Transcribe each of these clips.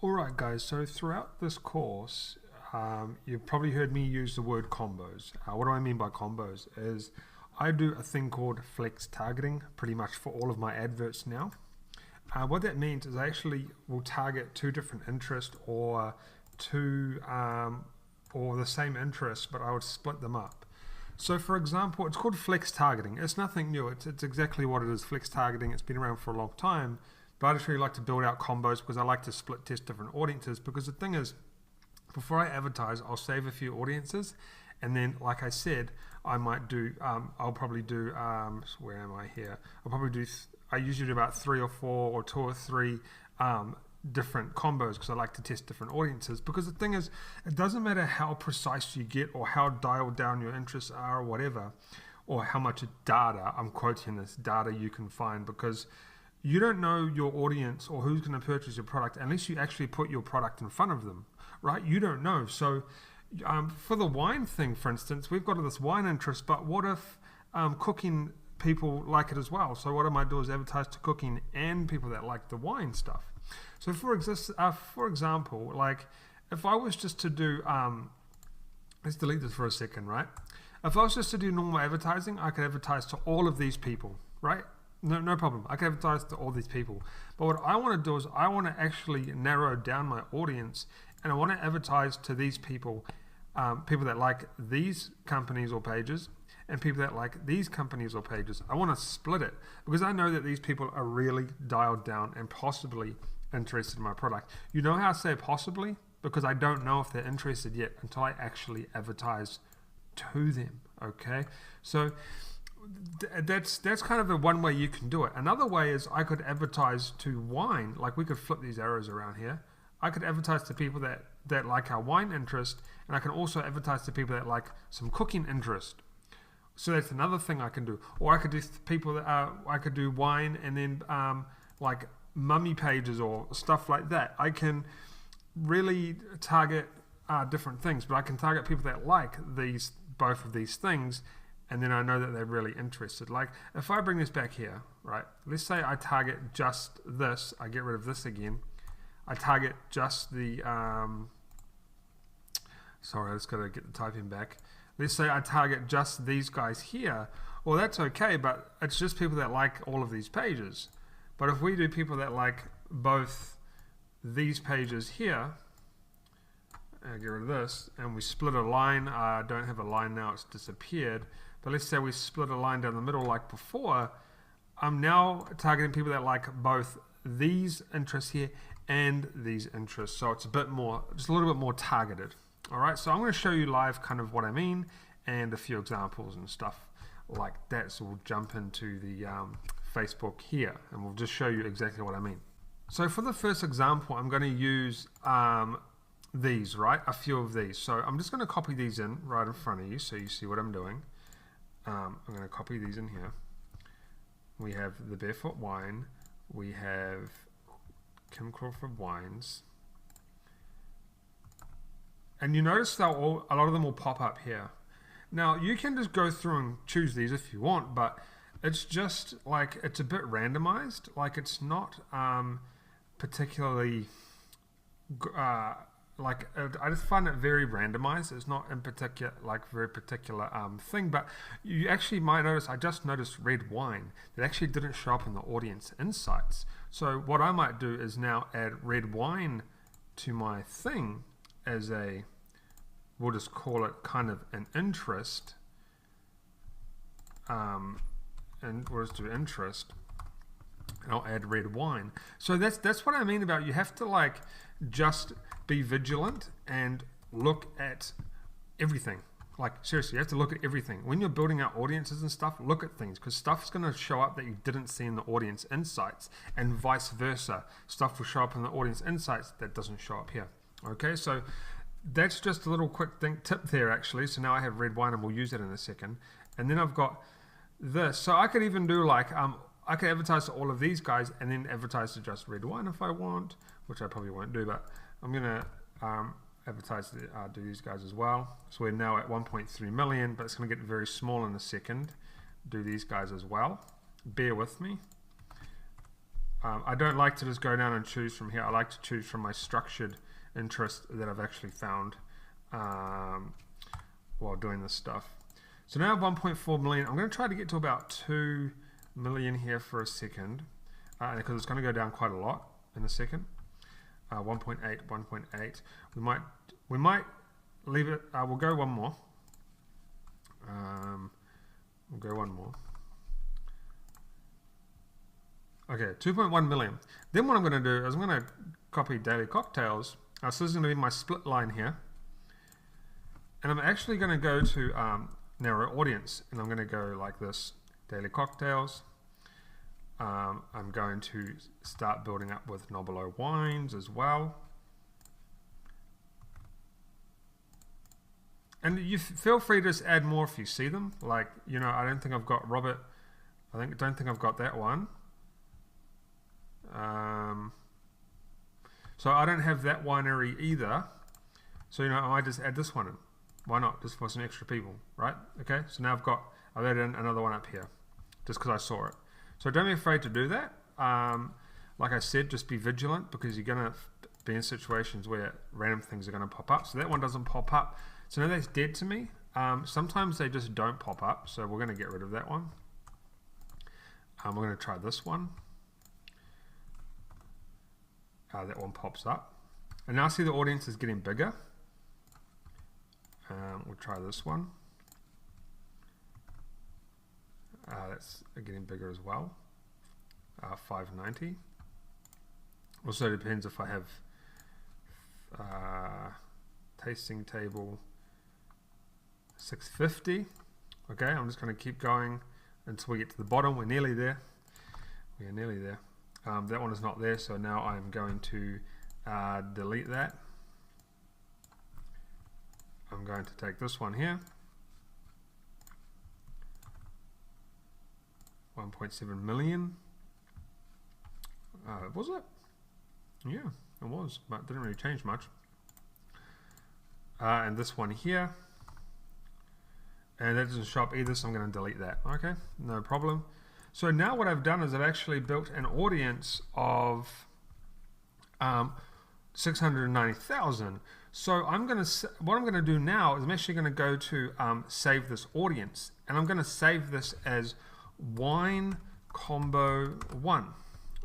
Alright guys, so throughout this course, you've probably heard me use the word combos. What do I mean by combos is I do a thing called flex targeting pretty much for all of my adverts now. What that means is I actually will target two different interests or the same interest, but I would split them up. So for example, it's called flex targeting. It's nothing new, it's exactly what it is, flex targeting. It's been around for a long time. But I just really like to build out combos because I like to split test different audiences, because the thing is, before I advertise, I'll save a few audiences, and then like I said, I might do, I'll probably do, where am I here? I'll probably do, I usually do about 3 or 4 or 2 or 3 different combos because I like to test different audiences. Because the thing is, it doesn't matter how precise you get or how dialed down your interests are or whatever, or how much data, I'm quoting this, data you can find, because you don't know your audience or who's going to purchase your product unless you actually put your product in front of them, right? You don't know. So for the wine thing, for instance, we've got this wine interest, but what if cooking people like it as well? So what I might do is advertise to cooking and people that like the wine stuff. So for example, like if I was just to do, let's delete this for a second, right? If I was just to do normal advertising, I could advertise to all of these people, right? No problem. I can advertise to all these people. But what I want to do is I want to actually narrow down my audience, and I want to advertise to these people, people that like these companies or pages, and people that like these companies or pages. I want to split it because I know that these people are really dialed down and possibly interested in my product. You know how I say possibly? Because I don't know if they're interested yet until I actually advertise to them. Okay, so that's kind of the one way you can do it. Another way is I could advertise to wine. Like we could flip these arrows around here. I could advertise to people that like our wine interest, and I can also advertise to people that like some cooking interest. So that's another thing I can do. Or I could do people that I could do wine and then like mummy pages or stuff like that. I can really target different things, but I can target people that like both of these things, and then I know that they're really interested. Like if I bring this back here, right? Let's say I target just this. I get rid of this again. I target just the, sorry, I just got to get the typing back. Let's say I target just these guys here. Well, that's okay, but it's just people that like all of these pages. But if we do people that like both these pages here, I'll get rid of this, and we split a line. I don't have a line now, it's disappeared. But let's say we split a line down the middle like before. I'm now targeting people that like both these interests here and these interests. So it's a bit more, just a little bit more targeted. All right, so I'm going to show you live kind of what I mean and a few examples and stuff like that. So we'll jump into the Facebook here and we'll just show you exactly what I mean. So for the first example, I'm going to use these, right? A few of these. So I'm just going to copy these in right in front of you so you see what I'm doing. I'm going to copy these in here. We have the Barefoot Wine. We have Kim Crawford Wines. And you notice a lot of them will pop up here. Now you can just go through and choose these if you want, but it's just like, it's a bit randomized. Like it's not particularly like I just find it very randomized. It's not in particular like very particular thing, but you actually might notice I just noticed red wine that actually didn't show up in the audience insights. So what I might do is now add red wine to my thing as a, we'll just call it kind of an interest, and we'll just do interest, and I'll add red wine. So that's what I mean about, you have to like just be vigilant and look at everything. Like seriously, you have to look at everything. When you're building out audiences and stuff, look at things, because stuff's going to show up that you didn't see in the audience insights, and vice versa. Stuff will show up in the audience insights that doesn't show up here. Okay, so that's just a little quick tip there actually. So now I have red wine and we'll use it in a second. And then I've got this. So I could even do like, I could advertise to all of these guys and then advertise to just red wine if I want, which I probably won't do, but I'm going to advertise to do these guys as well. So we're now at 1.3 million, but it's going to get very small in a second. Do these guys as well. Bear with me. I don't like to just go down and choose from here. I like to choose from my structured interest that I've actually found while doing this stuff. So now I have 1.4 million. I'm going to try to get to about 2 million here for a second, because it's going to go down quite a lot in a second. 1.8, 1.8. We might leave it. We'll go one more. We'll go one more. Okay, 2.1 million. Then what I'm going to do is I'm going to copy Daily Cocktails. So this is going to be my split line here. And I'm actually going to go to narrow audience. And I'm going to go like this. Daily Cocktails. I'm going to start building up with Nobilo Wines as well. And you feel free to just add more if you see them. Like, you know, I don't think I've got Robert. Don't think I've got that one. So I don't have that winery either. So, you know, I might just add this one in. Why not? Just for some extra people, right? Okay, so now I've added in another one up here just because I saw it. So don't be afraid to do that. Like I said, just be vigilant because you're going to be in situations where random things are going to pop up. So that one doesn't pop up. So now that's dead to me. Sometimes they just don't pop up. So we're going to get rid of that one. We're going to try this one. That one pops up. And now see the audience is getting bigger. We'll try this one. That's getting bigger as well. 590. Also depends if I have tasting table 650. Okay, I'm just going to keep going until we get to the bottom. We're nearly there. We are nearly there. That one is not there, so now I'm going to delete that. I'm going to take this one here. 1.7 million. Was it? Yeah, it was, but it didn't really change much. And this one here. And that doesn't show up either, so I'm going to delete that. Okay, no problem. So now what I've done is I've actually built an audience of 690,000. So what I'm going to do now is I'm actually going to go to save this audience, and I'm going to save this as wine combo 1.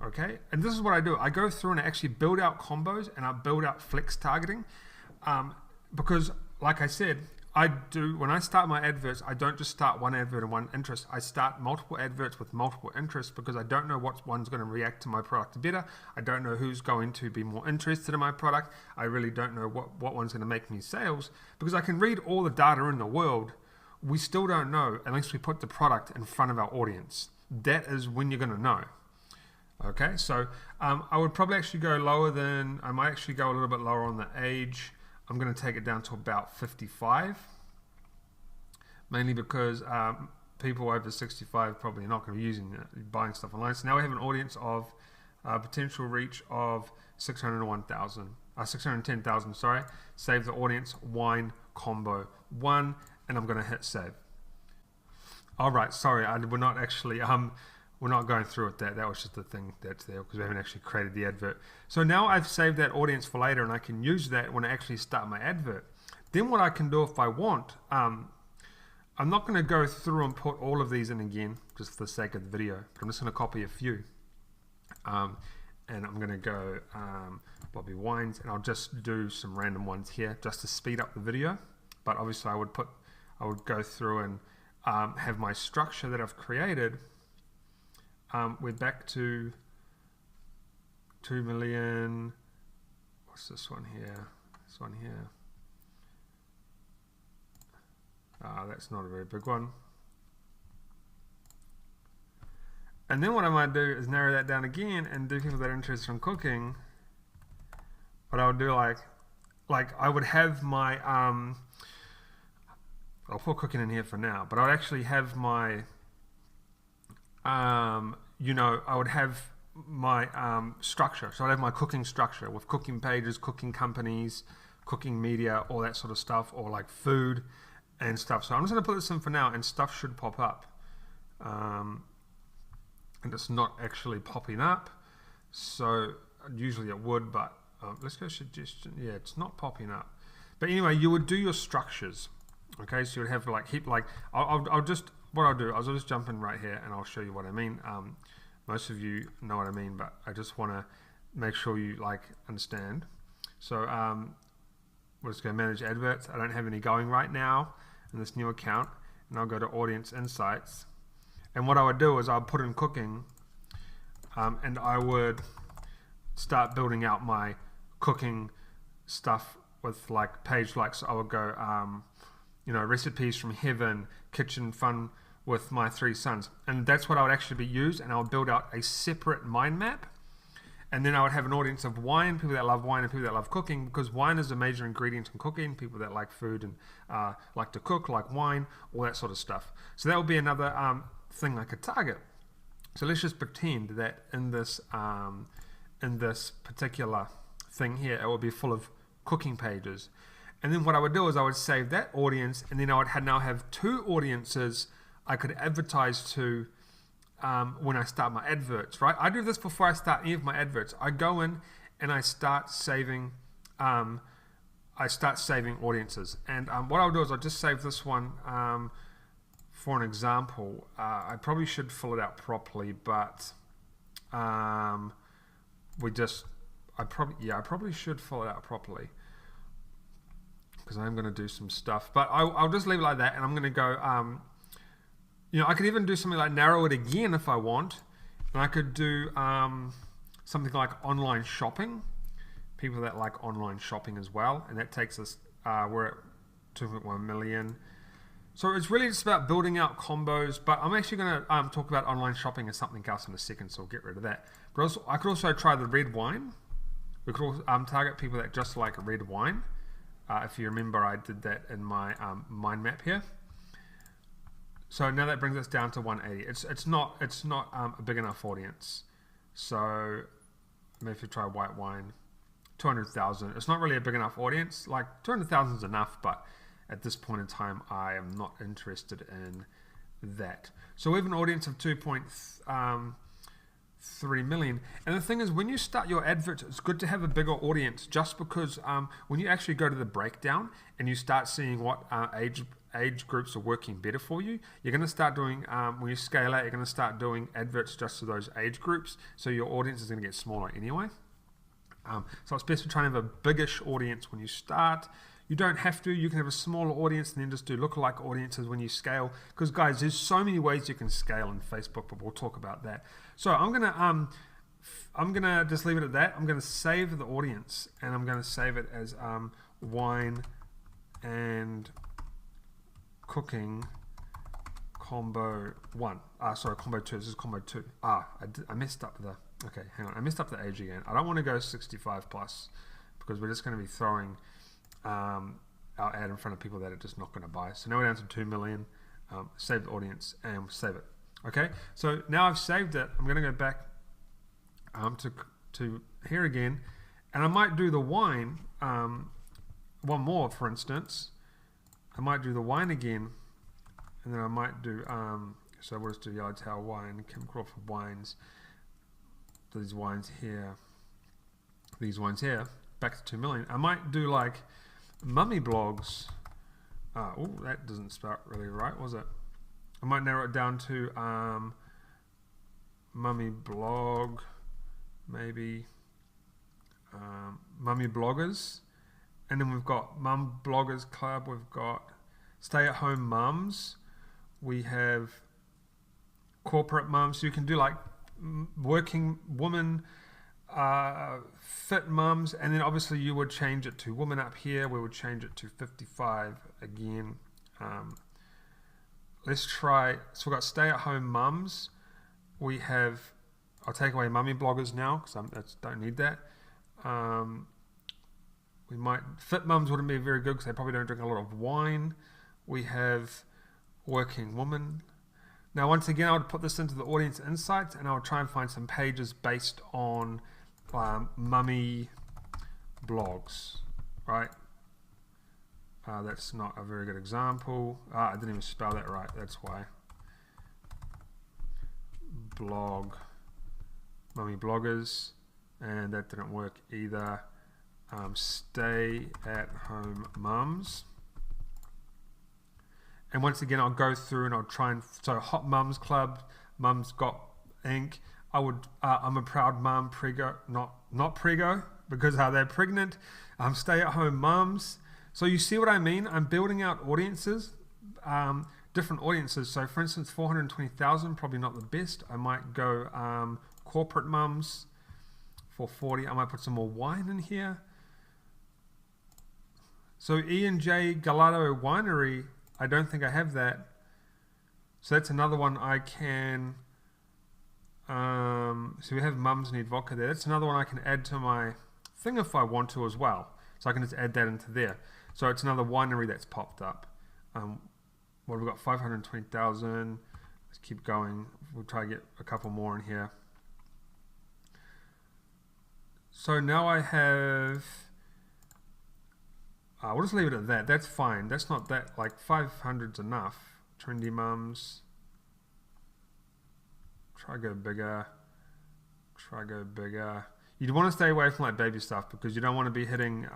Okay, and this is what I do. I go through and I actually build out combos and I build out flex targeting, because like I said, when I start my adverts, I don't just start one advert and one interest. I start multiple adverts with multiple interests because I don't know what one's going to react to my product better. I don't know who's going to be more interested in my product. I really don't know what one's going to make me sales, because I can read all the data in the world. We still don't know unless we put the product in front of our audience. That is when you're going to know. Okay, so I would probably actually go lower than, I might actually go a little bit lower on the age. I'm going to take it down to about 55, mainly because people over 65 probably not going to be using it, buying stuff online. So now we have an audience of potential reach of 610,000, sorry. Save the audience, wine combo 1, and I'm going to hit save. All right, sorry, we're not actually we're not going through with that. That was just the thing that's there because we haven't actually created the advert. So now I've saved that audience for later, and I can use that when I actually start my advert. Then what I can do if I want, I'm not going to go through and put all of these in again just for the sake of the video, but I'm just going to copy a few. And I'm going to go Bobby Wines, and I'll just do some random ones here just to speed up the video. But obviously I would go through and have my structure that I've created. We're back to 2 million. What's this one here? This one here. That's not a very big one. And then what I might do is narrow that down again and do people that are interested in cooking. What I would do, like I would have my I'll put cooking in here for now, but I would actually have my you know, I would have my structure. So I'd have my cooking structure with cooking pages, cooking companies, cooking media, all that sort of stuff, or like food and stuff. So I'm just going to put this in for now, and stuff should pop up. And it's not actually popping up. So usually it would, but let's go suggestion. Yeah, it's not popping up. But anyway, you would do your structures. Okay, so you'd have like heap like I'll just what I'll do is I'll just jump in right here and I'll show you what I mean. Most of you know what I mean, but I just want to make sure you like understand. So we'll just go manage adverts. I don't have any going right now in this new account, and I'll go to audience insights. And what I would do is I'll put in cooking, and I would start building out my cooking stuff with like page likes. So I would go, you know, recipes from heaven, kitchen fun with my 3 sons, and that's what I would actually be used. And I would build out a separate mind map, and then I would have an audience of wine, people that love wine and people that love cooking, because wine is a major ingredient in cooking. People that like food and like to cook, like wine, all that sort of stuff. So that would be another thing I could target. So let's just pretend that in this particular thing here, it would be full of cooking pages. And then what I would do is I would save that audience, and then I would now have 2 audiences I could advertise to when I start my adverts, right? I do this before I start any of my adverts. I go in and I start saving audiences. And what I'll do is I'll just save this one for an example. I probably should fill it out properly, but I probably should fill it out properly, because I'm going to do some stuff. But I'll just leave it like that, and I'm going to go, you know, I could even do something like narrow it again if I want. And I could do something like online shopping. People that like online shopping as well. And that takes us, we're at 2.1 million. So it's really just about building out combos. But I'm actually going to talk about online shopping as something else in a second, so I'll get rid of that. But also, I could also try the red wine. We could also target people that just like red wine. If you remember, I did that in my mind map here. So now that brings us down to 180. It's not a big enough audience. So maybe if you try white wine, 200,000. It's not really a big enough audience. Like 200,000 is enough, but at this point in time, I am not interested in that. So we have an audience of 2.3 million. And the thing is, when you start your adverts, it's good to have a bigger audience, just because when you actually go to the breakdown and you start seeing what age groups are working better for you, you're going to start doing, when you scale out, you're going to start doing adverts just to those age groups, so your audience is going to get smaller anyway. So it's best to try and have a biggish audience when you start. You don't have to. You can have a smaller audience and then just do lookalike audiences when you scale, because guys, there's so many ways you can scale in Facebook, but we'll talk about that. So I'm gonna just leave it at that. I'm gonna save the audience, and I'm gonna save it as wine and cooking combo 1. Sorry, combo 2. This is combo 2. I messed up the. Okay, hang on. I messed up the age again. I don't want to go 65 plus, because we're just going to be throwing our ad in front of people that are just not going to buy. So now we're down to 2 million. Save the audience and save it. Okay, so now I've saved it. I'm going to go back to here again, and I might do the wine one more, for instance. I might do the wine again, and then I might do so we'll just do Yellowtail wine, Kim Crawford wines, these wines here, back to 2 million. I might do like mummy blogs. Oh, that doesn't start really right, was it? I might narrow it down to mummy blog, maybe mummy bloggers, and then we've got mum bloggers club, we've got stay-at-home mums, we have corporate mums. So you can do like working woman, fit mums, and then obviously you would change it to women up here. We would change it to 55 again. Let's try, so we've got stay-at-home mums. We have, I'll take away mummy bloggers now, because I don't need that. We might, fit mums wouldn't be very good because they probably don't drink a lot of wine. We have working woman. Now, once again, I would put this into the audience insights, and I would try and find some pages based on mummy blogs, right? That's not a very good example. I didn't even spell that right, that's why. Blog, mummy bloggers. and that didn't work either. Stay at home mums. And once again, I'll go through and I'll try and, so Hot Mums Club, Mums Got Inc. I'm a proud mum, prego, not prego, because they're pregnant. Stay at home mums. So you see what I mean? I'm building out audiences, different audiences. So for instance, 420,000, probably not the best. I might go corporate mums for 40. I might put some more wine in here. So E&J Gelato Winery, I don't think I have that. So that's another one I can, so we have mums need vodka there. That's another one I can add to my thing if I want to as well. So I can just add that into there. So it's another winery that's popped up. What have we got? 520,000. Let's keep going. We'll try to get a couple more in here. So now I have, we'll just leave it at that. That's fine. That's not that, like 500's enough. Trendy mums. Try go bigger. Try go bigger. You'd want to stay away from like baby stuff because you don't want to be hitting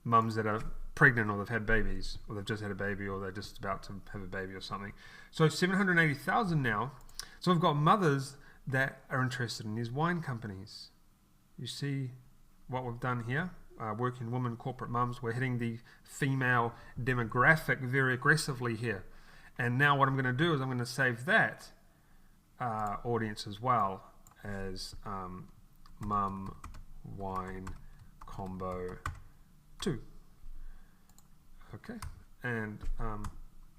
mums that are pregnant or they've had babies or they've just had a baby or they're just about to have a baby or something. So 780,000 now. So we've got mothers that are interested in these wine companies. You see what we've done here? Working women, corporate mums. We're hitting the female demographic very aggressively here. And now what I'm going to do is I'm going to save that audience as well as mum wine combo 2. Okay, and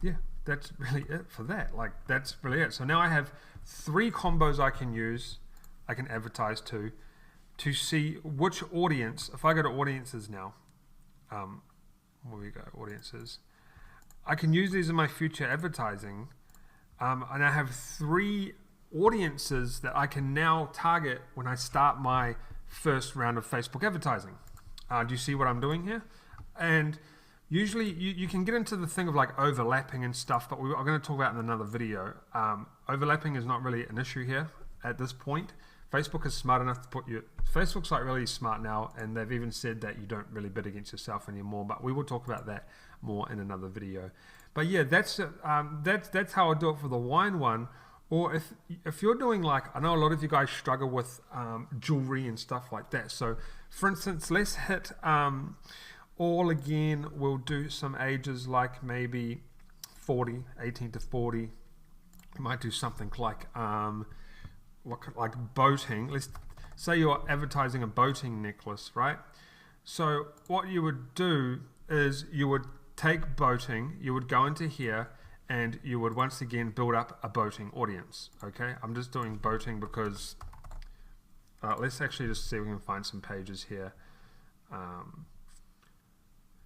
yeah, that's really it for that. Like, that's really it. So now I have 3 combos I can use, I can advertise to see which audience. If I go to audiences now, where we go, audiences, I can use these in my future advertising, and I have 3 audiences that I can now target when I start my first round of Facebook advertising. Do you see what I'm doing here? And usually you can get into the thing of like overlapping and stuff, but I'm going to talk about it in another video. Overlapping is not really an issue here at this point. Facebook is smart enough to put you, Facebook's like really smart now, and they've even said that you don't really bid against yourself anymore, but we will talk about that more in another video. But yeah, that's how I do it for the wine one. Or if you're doing, like, I know a lot of you guys struggle with jewelry and stuff like that. So for instance, let's hit all again. We'll do some ages like maybe 40, 18 to 40. You might do something like boating. Let's say you're advertising a boating necklace, right? So what you would do is you would take boating, you would go into here, and you would once again build up a boating audience. Okay, I'm just doing boating because let's actually just see if we can find some pages here.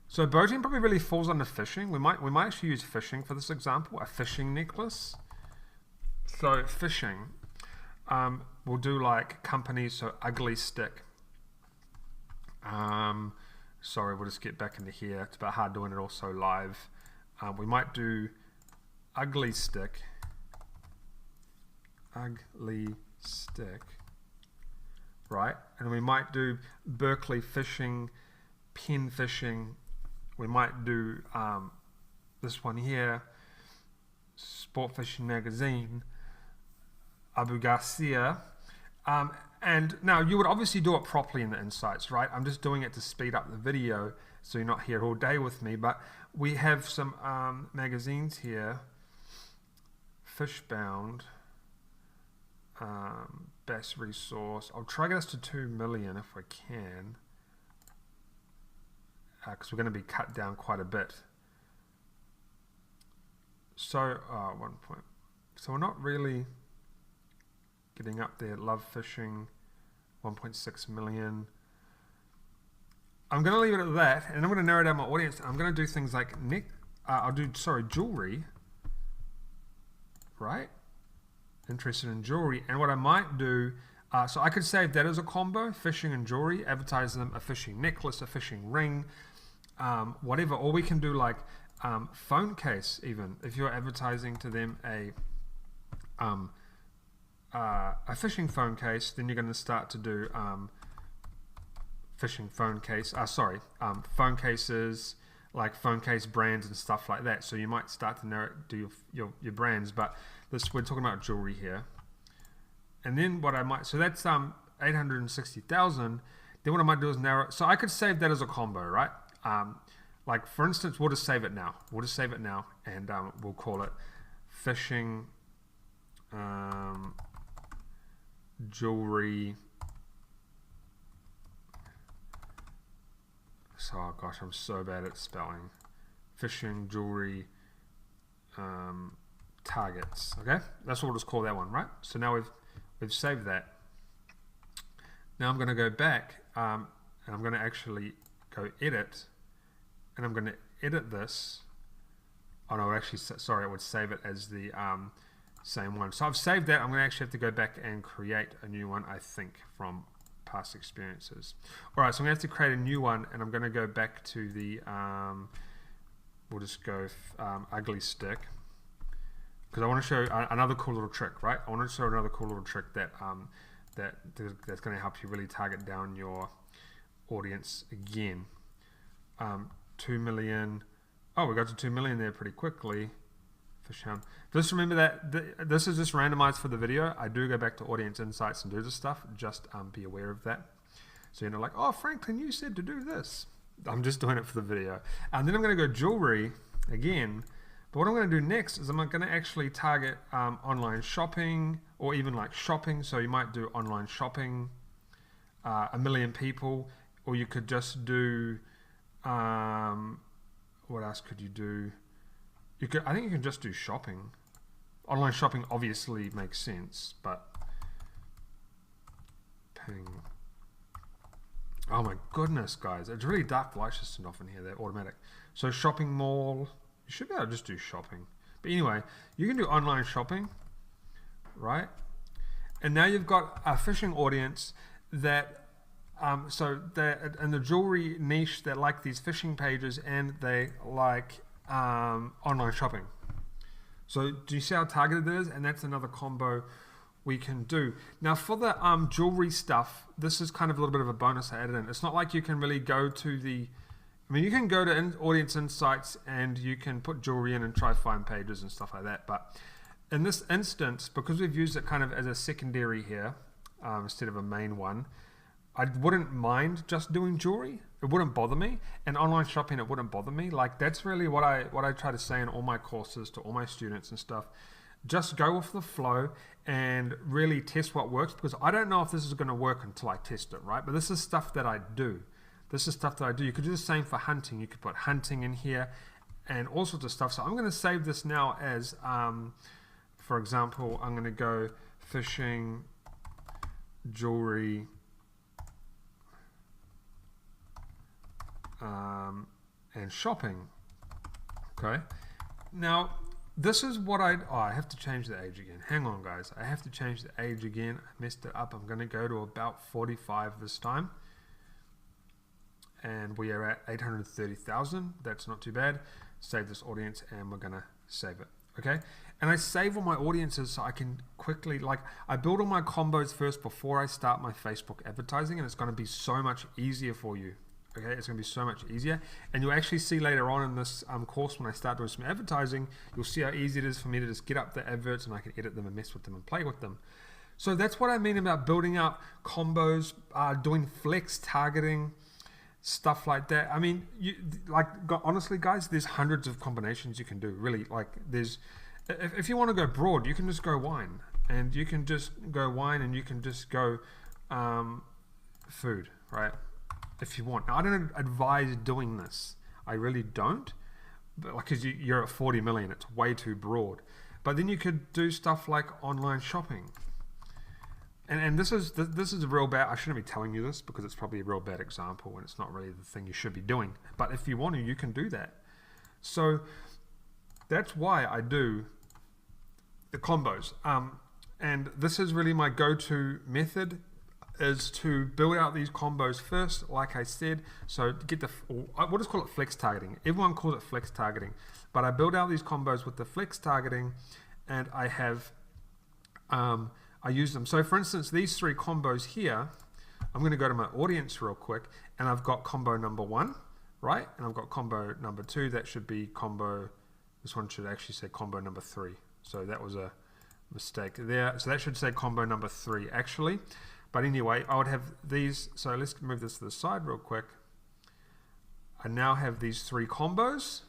So boating probably really falls under fishing. We might actually use fishing for this example, a fishing necklace. So fishing, we'll do like companies, so Ugly Stick. Sorry, we'll just get back into here. It's a bit hard doing it also live. We might do Ugly Stick, right? And we might do Berkeley Fishing, Penn Fishing. We might do this one here, Sport Fishing Magazine, Abu Garcia. And now you would obviously do it properly in the insights, right? I'm just doing it to speed up the video so you're not here all day with me. But we have some magazines here. Fishbound, Bass Resource. I'll try to get us to 2 million if we can, because we're going to be cut down quite a bit. So 1 point. So we're not really getting up there. Love Fishing, 1.6 million. I'm going to leave it at that, and I'm going to narrow down my audience. I'm going to do things like jewelry. Right? Interested in jewelry. And what I might do, so I could save that as a combo, fishing and jewelry, advertise them a fishing necklace, a fishing ring, whatever. Or we can do like phone case even. If you're advertising to them a a phishing phone case, then you're going to start to do phishing phone case, phone cases, like phone case brands and stuff like that. So you might start to do your brands, but we're talking about jewelry here. And then what I might, so that's 860,000. Then what I might do is narrow, so I could save that as a combo, right? Like for instance, we'll just save it now. And we'll call it phishing jewelry. So, oh gosh, I'm so bad at spelling. Phishing jewelry targets. Okay, that's what we'll just call that one, right? So now we've saved that. Now I'm going to go back and I'm going to actually go edit, and I'm going to edit this. Oh no, actually, sorry, I would save it as the same one. So I've saved that. I'm going to actually have to go back and create a new one, I think, from past experiences. All right, so I'm going to have to create a new one, and I'm going to go back to the, we'll just go ugly stick, because I want to show another cool little trick, right? I want to show another cool little trick that that's going to help you really target down your audience again. 2 million. Oh, we got to 2 million there pretty quickly. Just remember that this is just randomized for the video. I do go back to Audience Insights and do this stuff. Just be aware of that. So you're not like, oh, Franklin, you said to do this. I'm just doing it for the video. And then I'm going to go jewelry again. But what I'm going to do next is I'm going to actually target online shopping, or even like shopping. So you might do online shopping, 1 million people, or you could just do, what else could you do? I think you can just do shopping. Online shopping obviously makes sense, but ping. Oh my goodness, guys. It's really dark light system off in here. They're automatic. So shopping mall. You should be able to just do shopping. But anyway, you can do online shopping, right? And now you've got a phishing audience that, so they're in the jewelry niche, they like these phishing pages, and they like online shopping. So do you see how targeted it is? And that's another combo we can do. Now for the jewelry stuff, this is kind of a little bit of a bonus I added in. It's not like you can really go to the, I mean, you can go to Audience Insights and you can put jewelry in and try find pages and stuff like that. But in this instance, because we've used it kind of as a secondary here, instead of a main one, I wouldn't mind just doing jewelry. It wouldn't bother me. And online shopping, it wouldn't bother me. Like that's really what I try to say in all my courses to all my students and stuff. Just go with the flow and really test what works, because I don't know if this is going to work until I test it, right? But this is stuff that I do. This is stuff that I do. You could do the same for hunting. You could put hunting in here and all sorts of stuff. So I'm going to save this now as, for example, I'm going to go fishing, jewelry, and shopping. Okay. Now, this is what I have to change the age again. Hang on, guys. I have to change the age again. I messed it up. I'm going to go to about 45 this time. And we are at 830,000. That's not too bad. Save this audience and we're going to save it. Okay. And I save all my audiences so I can quickly, like, I build all my combos first before I start my Facebook advertising, and it's going to be so much easier for you. Okay, it's going to be so much easier, and you'll actually see later on in this course when I start doing some advertising, you'll see how easy it is for me to just get up the adverts and I can edit them and mess with them and play with them. So that's what I mean about building out combos, doing flex targeting, stuff like that. I mean, honestly, guys, there's hundreds of combinations you can do. Really, like if you want to go broad, you can just go wine, and you can just go wine, and you can just go food, right? If you want. Now, I don't advise doing this. I really don't, because you're at 40 million. It's way too broad. But then you could do stuff like online shopping. And this is a real bad. I shouldn't be telling you this because it's probably a real bad example and it's not really the thing you should be doing. But if you want to, you can do that. So that's why I do the combos. And this is really my go-to method, is to build out these combos first, like I said. So to get we'll just call it flex targeting. Everyone calls it flex targeting, but I build out these combos with the flex targeting, and I have I use them. So for instance, these 3 combos here, I'm going to go to my audience real quick, and I've got combo number 1, right? And I've got combo number 2. That should be combo, this one should actually say combo number 3. So that was a mistake there. So that should say combo number 3 actually. But anyway, I would have these. So let's move this to the side real quick. I now have these 3 combos,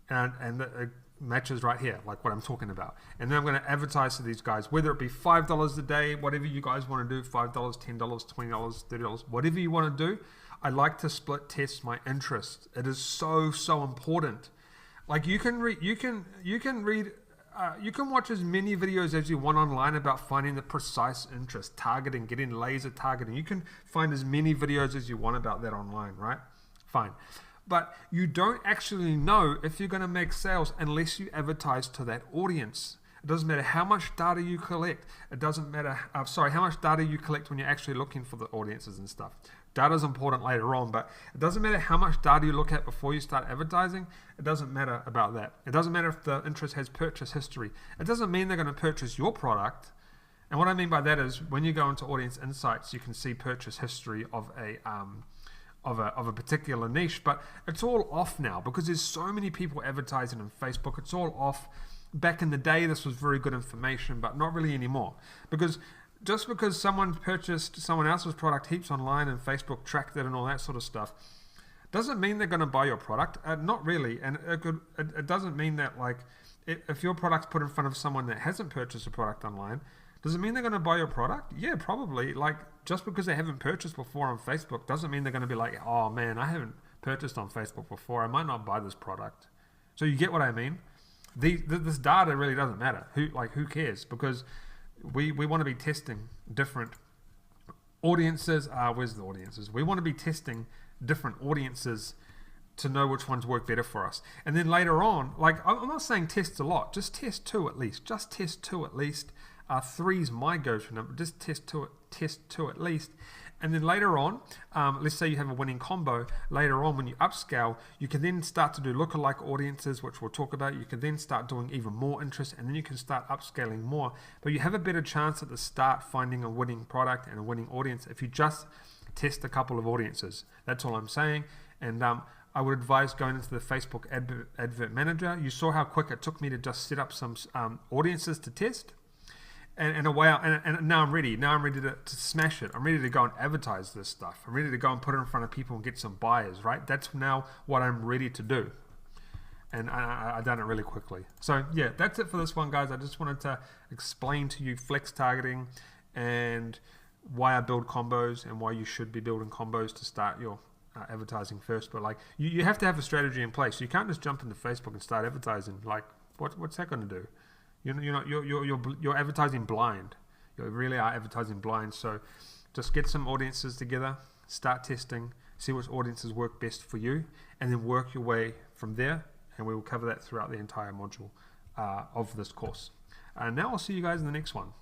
and it matches right here, like what I'm talking about. And then I'm going to advertise to these guys, whether it be $5 a day, whatever you guys want to do, $5, $10, $20, $30, whatever you want to do. I like to split test my interest. It is so important. Like you can watch as many videos as you want online about finding the precise interest, targeting, getting laser targeting. You can find as many videos as you want about that online, right? Fine. But you don't actually know if you're going to make sales unless you advertise to that audience. It doesn't matter how much data you collect. It doesn't matter, how much data you collect when you're actually looking for the audiences and stuff. Data is important later on, but it doesn't matter how much data you look at before you start advertising. It doesn't matter about that. It doesn't matter if the interest has purchase history. It doesn't mean they're going to purchase your product. And what I mean by that is when you go into Audience Insights, you can see purchase history of a particular niche, but it's all off now because there's so many people advertising on Facebook. It's all off. Back in the day, this was very good information, but not really anymore. Because just because someone purchased someone else's product heaps online and Facebook tracked it and all that sort of stuff, doesn't mean they're going to buy your product. Not really. And it doesn't mean that, like, if your product's put in front of someone that hasn't purchased a product online, does it mean they're going to buy your product? Yeah, probably. Like, just because they haven't purchased before on Facebook doesn't mean they're going to be like, oh man, I haven't purchased on Facebook before. I might not buy this product. So you get what I mean? This data really doesn't matter. Who cares? Because we want to be testing different audiences. Where's the audiences? We want to be testing different audiences to know which ones work better for us. And then later on, like, I'm not saying test a lot. Just test 2 at least. Just test 2 at least. 3's my go-to number. Just test two at least. And then later on, let's say you have a winning combo. Later on, when you upscale, you can then start to do lookalike audiences, which we'll talk about. You can then start doing even more interest, and then you can start upscaling more. But you have a better chance at the start finding a winning product and a winning audience if you just test a couple of audiences. That's all I'm saying. And I would advise going into the Facebook Advert Manager. You saw how quick it took me to just set up some audiences to test. And now I'm ready. Now I'm ready to smash it. I'm ready to go and advertise this stuff. I'm ready to go and put it in front of people and get some buyers, right? That's now what I'm ready to do. And I done it really quickly. So yeah, that's it for this one, guys. I just wanted to explain to you flex targeting and why I build combos and why you should be building combos to start your advertising first. But like you have to have a strategy in place. You can't just jump into Facebook and start advertising. Like what's that going to do? You're advertising blind. You really are advertising blind. So just get some audiences together, start testing, see which audiences work best for you, and then work your way from there. And we will cover that throughout the entire module of this course. And now I'll see you guys in the next one.